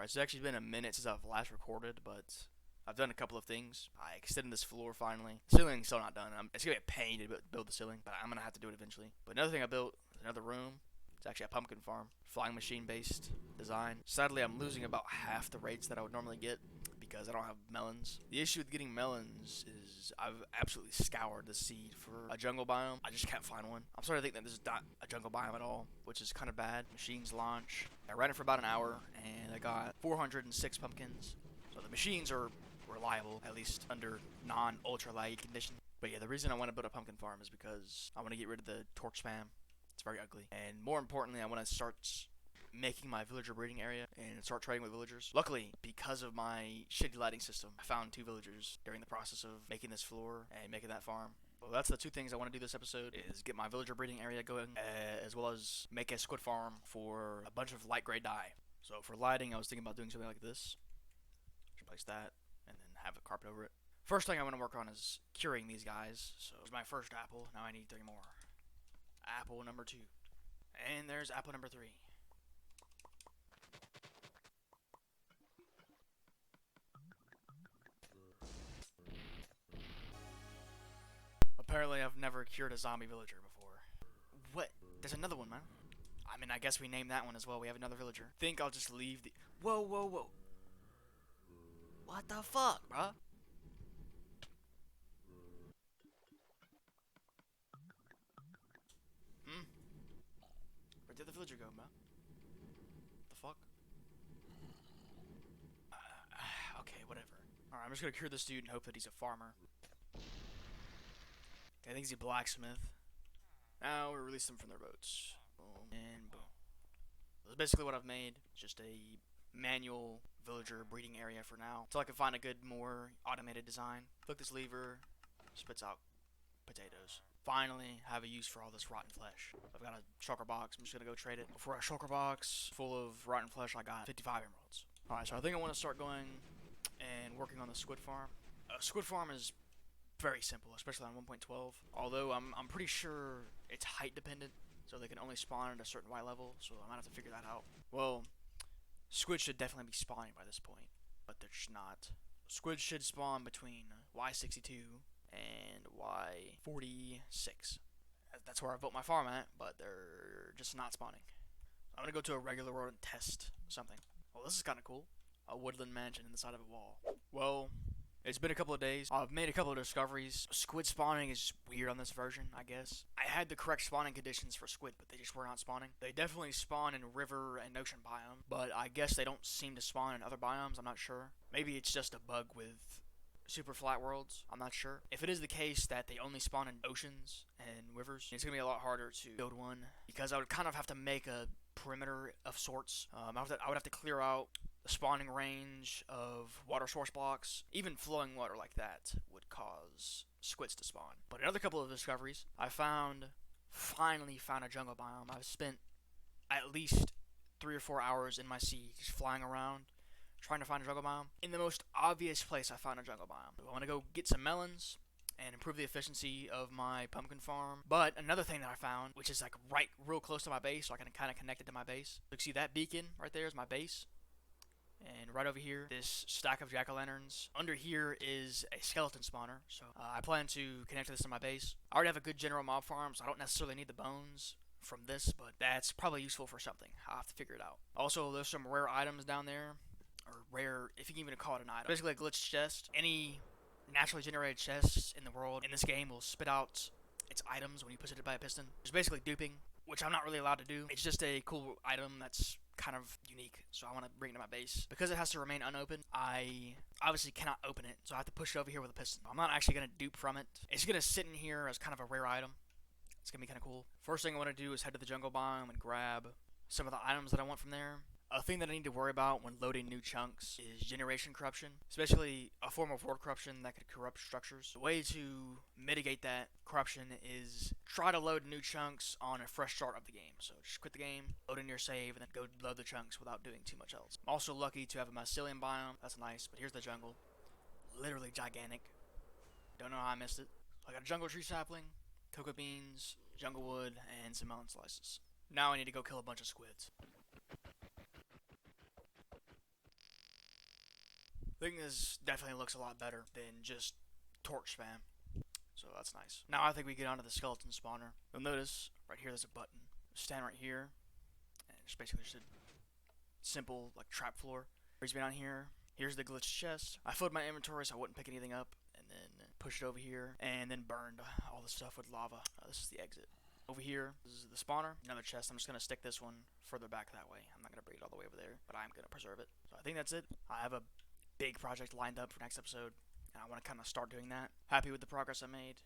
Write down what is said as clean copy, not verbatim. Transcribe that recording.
Alright, so it's actually been a minute since I've last recorded, but I've done a couple of things. I extended this floor finally. The ceiling's still not done. It's gonna be a pain to build the ceiling, but I'm gonna have to do it eventually. But another thing I built is another room. It's actually a pumpkin farm, flying machine based design. Sadly, I'm losing about half the rates that I would normally get because I don't have melons. The issue with getting melons is I've absolutely scoured the seed for a jungle biome. I just can't find one. I'm starting to think that this is not a jungle biome at all, which is kind of bad. Machines launch. I ran it for about an hour and I got 406 pumpkins. So the machines are reliable, at least under non-ultra laggy conditions. But yeah, the reason I want to build a pumpkin farm is because I want to get rid of the torch spam. It's very ugly. And more importantly, I want to start making my villager breeding area and start trading with villagers. Luckily, because of my shitty lighting system, I found 2 villagers during the process of making this floor and making that farm. Well, that's the 2 things I want to do this episode, is get my villager breeding area going, as well as make a squid farm for a bunch of light gray dye. So for lighting, I was thinking about doing something like this. Just place that, and then have a carpet over it. First thing I want to work on is curing these guys. So it's my first apple, now I need 3 more. Apple number 2. And there's apple number 3. Apparently I've never cured a zombie villager before. What? There's another one, man. I mean, I guess we named that one as well. We have another villager. Think I'll just leave the... Whoa, whoa, whoa. What the fuck, bruh? Hmm? Where did the villager go, bruh? What the fuck? Okay, whatever. Alright, I'm just gonna cure this dude and hope that he's a farmer. Okay, I think he's a blacksmith. Now we release them from their boats. Boom and boom. That's basically what I've made. It's just a manual villager breeding area for now, until I can find a good, more automated design. Click this lever, spits out potatoes. Finally have a use for all this rotten flesh. I've got a shulker box. I'm just gonna go trade it. For a shulker box full of rotten flesh, I got 55 emeralds. Alright, so I think I want to start going and working on the squid farm. A squid farm is very simple, especially on 1.12. Although I'm pretty sure it's height dependent, so they can only spawn at a certain Y level, so I might have to figure that out. Well, squid should definitely be spawning by this point, but they're just not. Squid should spawn between Y62 and Y46. That's where I built my farm at, but they're just not spawning. I'm gonna go to a regular world and test something. Well, this is kind of cool. A woodland mansion in the side of a wall. Well, it's been a couple of days. I've made a couple of discoveries. Squid spawning is just weird on this version, I guess. I had the correct spawning conditions for squid, but they just were not spawning. They definitely spawn in river and ocean biome, but I guess they don't seem to spawn in other biomes. I'm not sure. Maybe it's just a bug with super flat worlds. I'm not sure. If it is the case that they only spawn in oceans and rivers, it's gonna be a lot harder to build one, because I would kind of have to make a perimeter of sorts. I would have to clear out the spawning range of water source blocks. Even flowing water like that would cause squids to spawn. But another couple of discoveries, finally found a jungle biome. I've spent at least 3 or 4 hours in my sea just flying around trying to find a jungle biome. In the most obvious place I found a jungle biome. So I want to go get some melons and improve the efficiency of my pumpkin farm. But another thing that I found, which is like right real close to my base, so I can kind of connect it to my base. So you see that beacon right there is my base. And right over here, this stack of jack-o'-lanterns. Under here is a skeleton spawner, so I plan to connect this to my base. I already have a good general mob farm, so I don't necessarily need the bones from this, but that's probably useful for something. I'll have to figure it out. Also, there's some rare items down there, or rare, if you can even call it an item. Basically a glitch chest. Any naturally generated chests in the world in this game will spit out its items when you push it by a piston. It's basically duping, which I'm not really allowed to do. It's just a cool item that's kind of unique, so I want to bring it to my base. Because it has to remain unopened, I obviously cannot open it, so I have to push it over here with a piston. I'm not actually going to dupe from it. It's going to sit in here as kind of a rare item. It's going to be kind of cool. First thing I want to do is head to the jungle biome and grab some of the items that I want from there. A thing that I need to worry about when loading new chunks is generation corruption, especially a form of world corruption that could corrupt structures. The way to mitigate that corruption is try to load new chunks on a fresh start of the game. So just quit the game, load in your save, and then go load the chunks without doing too much else. I'm also lucky to have a mycelium biome. That's nice, but here's the jungle. Literally gigantic. Don't know how I missed it. I got a jungle tree sapling, cocoa beans, jungle wood, and some melon slices. Now I need to go kill a bunch of squids. I think this definitely looks a lot better than just torch spam. So that's nice. Now I think we get onto the skeleton spawner. You'll notice right here there's a button. Stand right here, and it's basically just a simple like trap floor. Brings me down here. Here's the glitch chest. I filled my inventory so I wouldn't pick anything up, and then pushed it over here, and then burned all the stuff with lava. This is the exit. Over here, this is the spawner. Another chest. I'm just gonna stick this one further back that way. I'm not gonna bring it all the way over there, but I'm gonna preserve it. So I think that's it. I have a big project lined up for next episode, and I want to kind of start doing that. Happy with the progress I made.